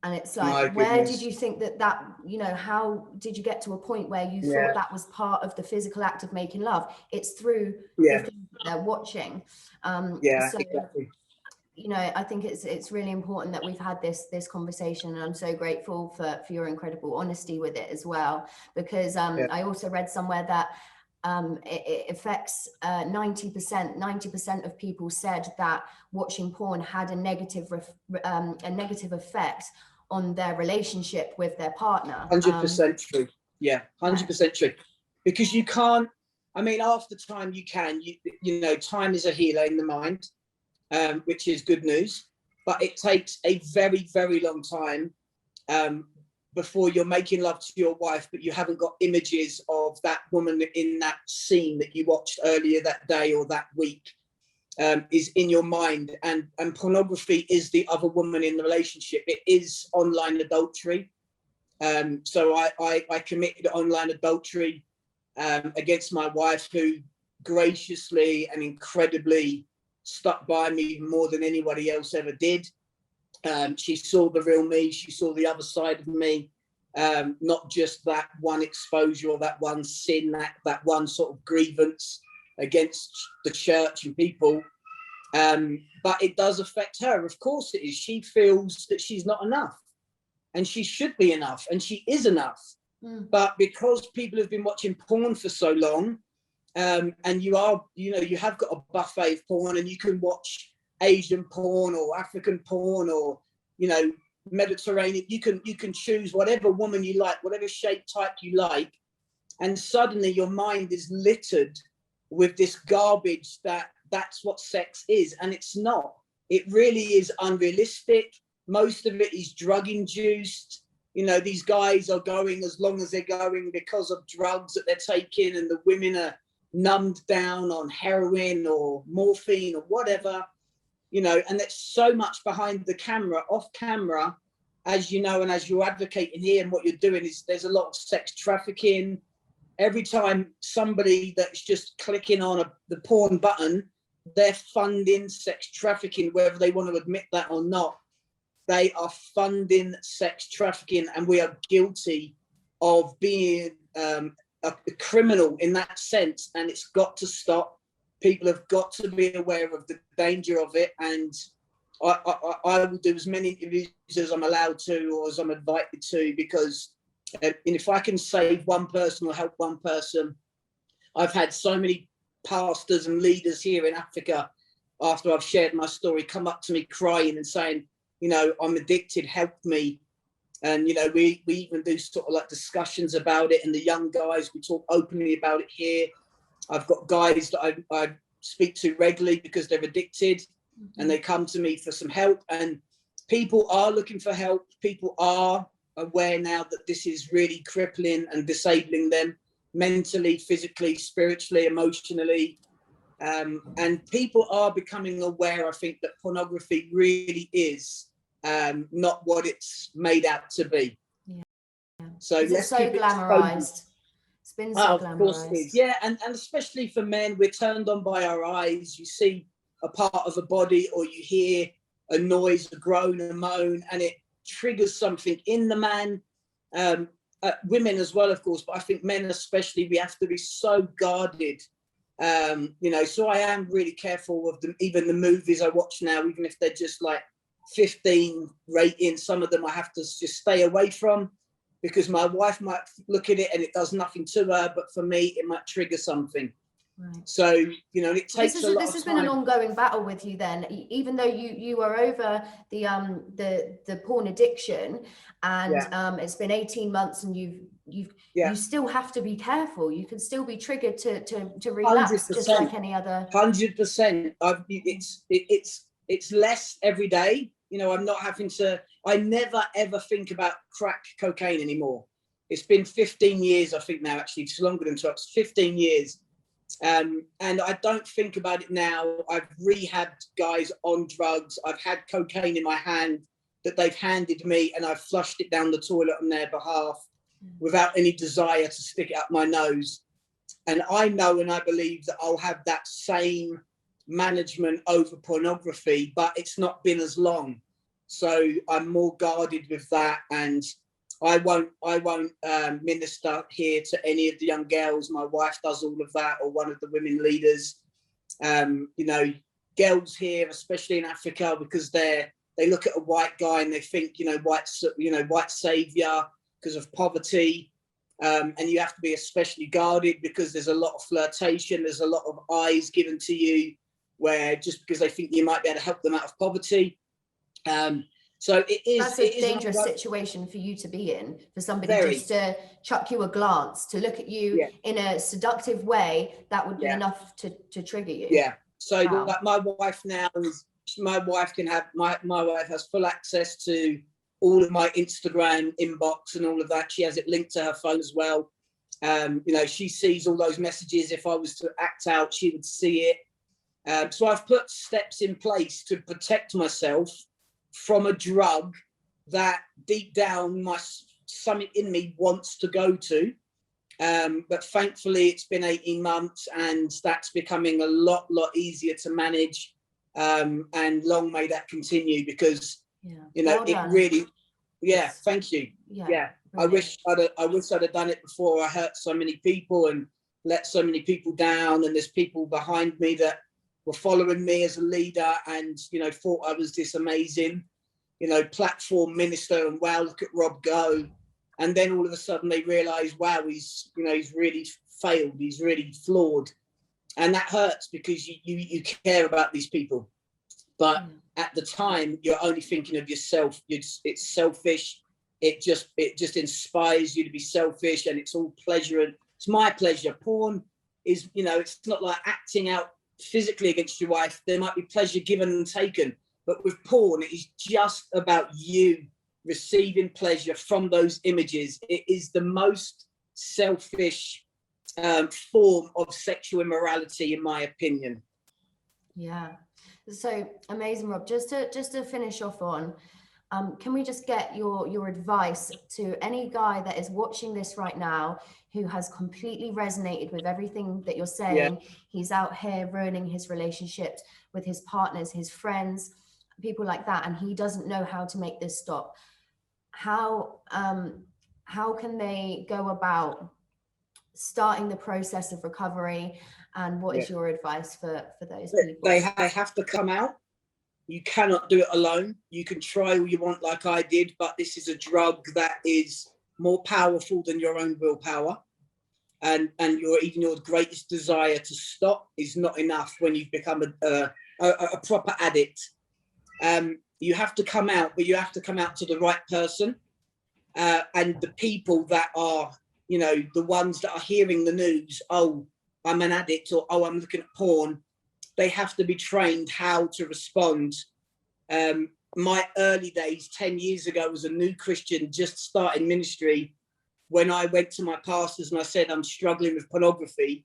And it's like, where did you think that, you know, how did you get to a point where you thought that was part of the physical act of making love? It's through the things that they're watching. So, exactly. You know, I think it's really important that we've had this conversation, and I'm so grateful for your incredible honesty with it as well, because I also read somewhere that it affects 90% of people said that watching porn had a negative effect on their relationship with their partner. 100% true. Yeah, 100% true. Because you can't, I mean, after time you can, you know, time is a healer in the mind, which is good news, but it takes a very, very long time before you're making love to your wife, but you haven't got images of that woman in that scene that you watched earlier that day or that week, is in your mind. And pornography is the other woman in the relationship. It is online adultery. So I committed online adultery against my wife, who graciously and incredibly stuck by me more than anybody else ever did. She saw the real me. She saw the other side of me, not just that one exposure or that one sin, that one sort of grievance against the church and people. But it does affect her. Of course it is. She feels that she's not enough, and she should be enough, and she is enough. But because people have been watching porn for so long, and you have got a buffet of porn, and you can watch Asian porn or African porn or, you know, Mediterranean. You can choose whatever woman you like, whatever shape type you like, and suddenly your mind is littered with this garbage that's what sex is, and it's not. It really is unrealistic. Most of it is drug induced. You know, these guys are going as long as they're going because of drugs that they're taking, and the women are numbed down on heroin or morphine or whatever. You know, and there's so much behind the camera, off camera, as you know, and as you're advocating here, and what you're doing is there's a lot of sex trafficking. Every time somebody that's just clicking on the porn button, they're funding sex trafficking, whether they want to admit that or not. They are funding sex trafficking, and we are guilty of being a criminal in that sense, and it's got to stop. People have got to be aware of the danger of it, and I will do as many interviews as I'm allowed to, or as I'm invited to, because if I can save one person or help one person. I've had so many pastors and leaders here in Africa, after I've shared my story, come up to me crying and saying, you know, I'm addicted, help me. And, you know, we even do sort of like discussions about it, and the young guys, we talk openly about it here. I've got guys that I speak to regularly because they're addicted, and they come to me for some help, and people are looking for help. People are aware now that this is really crippling and disabling them mentally, physically, spiritually, emotionally. And people are becoming aware, I think, that pornography really is not what it's made out to be. Yeah. So let's so keep glamorized. It's been Oh, so of course it glamorized. is. Yeah, and especially for men, we're turned on by our eyes. You see a part of a body, or you hear a noise, a groan, a moan, and it triggers something in the man. Women as well, of course, but I think men especially, we have to be so guarded. So I am really careful of them. Even the movies I watch now, even if they're just like 15 rating, some of them I have to just stay away from, because my wife might look at it and it does nothing to her, but for me, it might trigger something. Right. So, it takes a lot of time. This has been an ongoing battle with you then, even though you are over the porn addiction, and it's been 18 months, and you still have to be careful. You can still be triggered to relapse, 100%, just like any other. 100%. It's less every day. I'm not having to. I never ever think about crack cocaine anymore. It's been 15 years, I think now. Actually, it's longer than 12. It's 15 years. And I don't think about it now. I've rehabbed guys on drugs. I've had cocaine in my hand that they've handed me, and I've flushed it down the toilet on their behalf without any desire to stick it up my nose. And I know and I believe that I'll have that same management over pornography, but it's not been as long. So I'm more guarded with that, and I won't minister here to any of the young girls. My wife does all of that, or one of the women leaders. Girls here, especially in Africa, because they look at a white guy and they think, white savior because of poverty. And you have to be especially guarded, because there's a lot of flirtation. There's a lot of eyes given to you, where just because they think you might be able to help them out of poverty. So that's a dangerous situation for you to be in, for somebody just to chuck you a glance, to look at you in a seductive way, that would be enough to trigger you. Yeah. So like my wife has full access to all of my Instagram inbox and all of that. She has it linked to her phone as well. She sees all those messages. If I was to act out, she would see it. So I've put steps in place to protect myself from a drug that deep down something in me wants to go to. But thankfully it's been 18 months and that's becoming a lot easier to manage. And long may that continue, because it really, thank you. Yeah. I wish I'd have done it before I hurt so many people and let so many people down. And there's people behind me that were following me as a leader and, thought I was this amazing, platform minister, and wow, look at Rob go. And then all of a sudden they realize, wow, he's really failed. He's really flawed. And that hurts, because you care about these people. But at the time, you're only thinking of yourself. It's selfish. It just inspires you to be selfish, and it's all pleasure. And it's my pleasure. Porn is, it's not like acting out physically against your wife. There might be pleasure given and taken. But with porn, it is just about you receiving pleasure from those images. It is the most selfish form of sexual immorality, in my opinion. Yeah. So amazing, Rob. Just to finish off on, can we just get your advice to any guy that is watching this right now who has completely resonated with everything that you're saying? Yeah. He's out here ruining his relationships with his partners, his friends, people like that, and he doesn't know how to make this stop. How can they go about starting the process of recovery, and what is your advice for those people? They have to come out. You cannot do it alone. You can try all you want, like I did, but this is a drug that is more powerful than your own willpower, and your greatest desire to stop is not enough when you've become a proper addict. You have to come out, but you have to come out to the right person, and the people that are, the ones that are hearing the news, oh, I'm an addict, or oh, I'm looking at porn. They have to be trained how to respond. My early days, 10 years ago, was a new Christian just starting ministry, when I went to my pastors and I said, I'm struggling with pornography.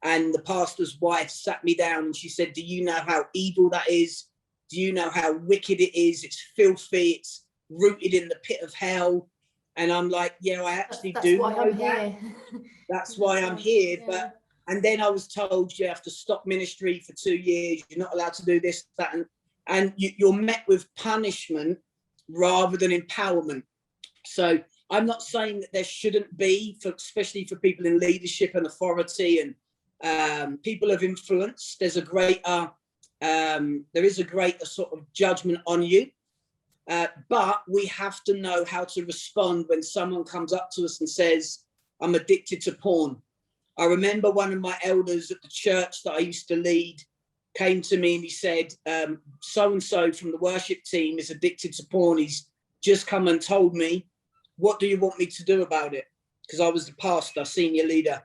And the pastor's wife sat me down and she said, do you know how evil that is? Do you know how wicked it is? It's filthy. It's rooted in the pit of hell. And I'm like, yeah, I actually That's do why know I'm that. here. That's why I'm here. Yeah. And then I was told you have to stop ministry for 2 years. You're not allowed to do this, that, and you're met with punishment rather than empowerment. So I'm not saying that there shouldn't be, especially for people in leadership and authority and people of influence, there is a greater sort of judgment on you. But we have to know how to respond when someone comes up to us and says, I'm addicted to porn. I remember one of my elders at the church that I used to lead came to me and he said, so-and-so from the worship team is addicted to porn. He's just come and told me, what do you want me to do about it? Because I was the pastor, senior leader.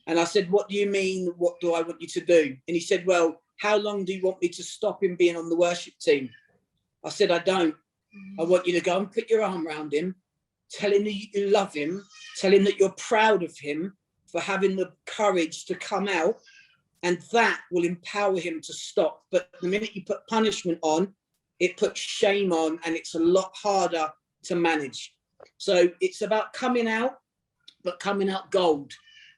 And I said, what do you mean? What do I want you to do? And he said, well, how long do you want me to stop him being on the worship team? I said, I don't. I want you to go and put your arm around him, tell him that you love him, tell him that you're proud of him for having the courage to come out, and that will empower him to stop. But the minute you put punishment on, it puts shame on, and it's a lot harder to manage. So it's about coming out, but coming out gold,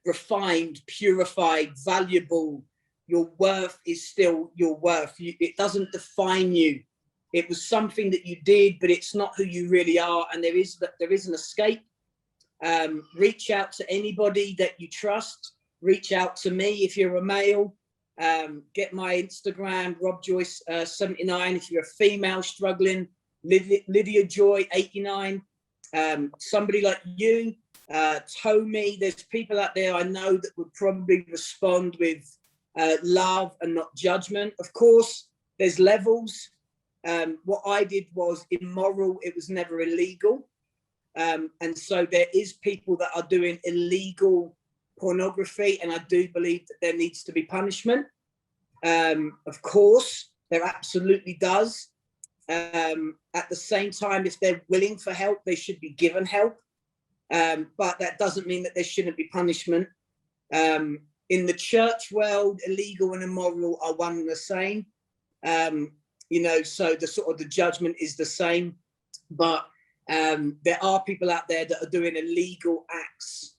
refined, purified, valuable. Your worth is still your worth. It doesn't define you. It was something that you did, but it's not who you really are. And there is an escape. Reach out to anybody that you trust. Reach out to me if you're a male. Get my Instagram, robjoyce79. If you're a female struggling, Lydia Joy 89. Somebody like you, Tommy. There's people out there I know that would probably respond with love and not judgment. Of course, there's levels. What I did was immoral. It was never illegal. And so there is people that are doing illegal pornography, and I do believe that there needs to be punishment. Of course, there absolutely does. At the same time, if they're willing for help, they should be given help. But that doesn't mean that there shouldn't be punishment. In the church world, illegal and immoral are one and the same. So the judgment is the same. But there are people out there that are doing illegal acts,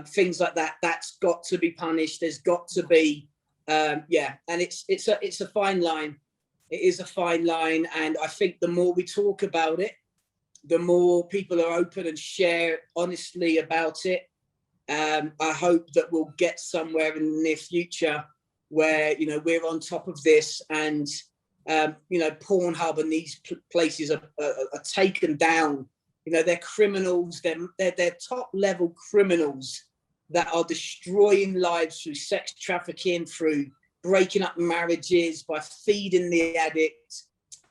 things like that. That's got to be punished. There's got to be, and it's a fine line. It is a fine line, and I think the more we talk about it, the more people are open and share honestly about it. I hope that we'll get somewhere in the near future where we're on top of this, and Pornhub and these places are taken down. They're criminals. They're top level criminals that are destroying lives through sex trafficking, through breaking up marriages, by feeding the addict.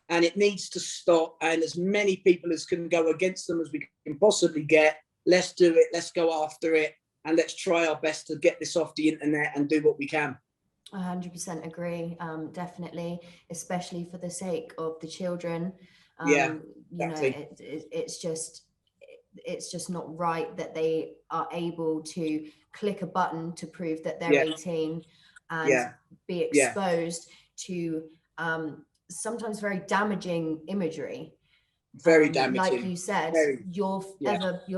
And it needs to stop. And as many people as can go against them as we can possibly get, let's do it. Let's go after it. And let's try our best to get this off the internet and do what we can. 100% agree. Definitely, especially for the sake of the children. Exactly. It's just not right that they are able to click a button to prove that they're 18 and be exposed to sometimes very damaging imagery. Very damaging. Like you said, your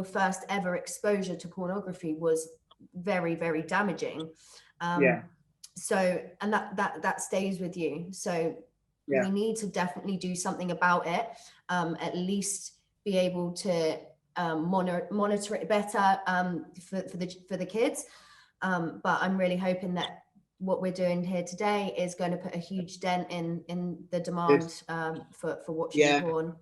first ever exposure to pornography was very, very damaging. So, and that stays with you. So we need to definitely do something about it. At least be able to monitor it better for the kids. But I'm really hoping that what we're doing here today is going to put a huge dent in the demand for watching porn.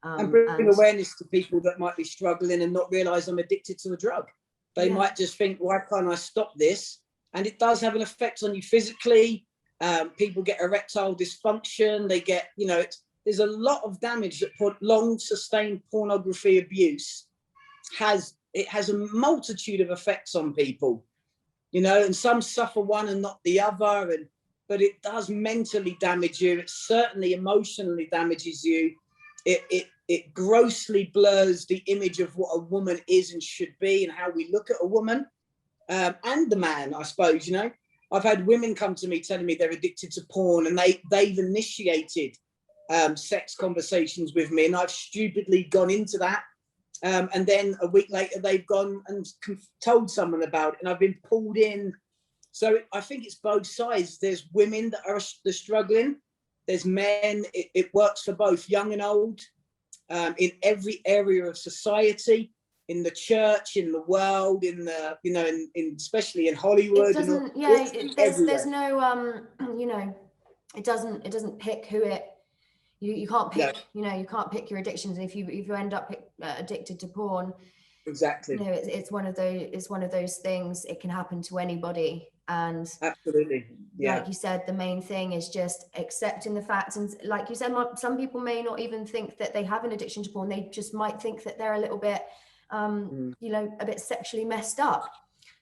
And bring awareness to people that might be struggling and not realise I'm addicted to a drug. They might just think, why can't I stop this? And it does have an effect on you physically. People get erectile dysfunction. They get, there's a lot of damage that long sustained pornography abuse has. It has a multitude of effects on people, and some suffer one and not the other. But it does mentally damage you. It certainly emotionally damages you. It grossly blurs the image of what a woman is and should be, and how we look at a woman and the man, I suppose. I've had women come to me telling me they're addicted to porn, and they've initiated sex conversations with me, and I've stupidly gone into that And then a week later, they've gone and told someone about it, and I've been pulled in. So I think it's both sides. There's women that are struggling. There's men. It works for both young and old, in every area of society, in the church, in the world, in the, you know, in especially in Hollywood. It doesn't, there's no, you know, it doesn't pick who it. You can't pick, No. you know, you can't pick your addictions. If you end up addicted to porn, exactly, you know, it's one of those things. It can happen to anybody, and absolutely, yeah. Like you said, the main thing is just accepting the facts. And like you said, some people may not even think that they have an addiction to porn. They just might think that they're a little bit, you know, a bit sexually messed up.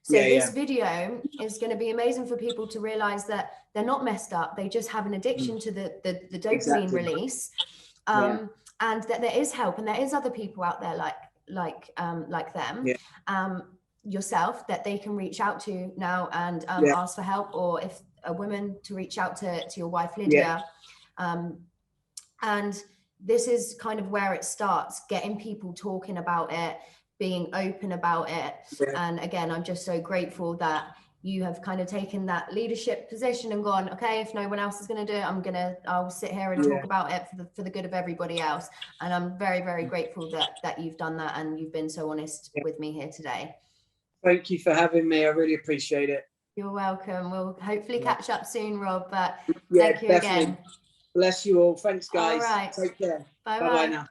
So this video is going to be amazing for people to realize that they're not messed up. They just have an addiction to the dopamine release, and that there is help, and there is other people out there like them, yourself, that they can reach out to now and ask for help, or if a woman to reach out to your wife Lydia. And this is kind of where it starts, getting people talking about it, being open about it. And again, I'm just so grateful that you have kind of taken that leadership position and gone, okay, if no one else is going to do it, I'll sit here and talk about it for the good of everybody else. And I'm very, very grateful that you've done that, and you've been so honest with me here today. Thank you for having me. I really appreciate it. You're welcome. We'll hopefully catch up soon, Rob, but Yeah, thank you definitely. again. Bless you all. Thanks, guys. All right. Take care. Bye Bye-bye now.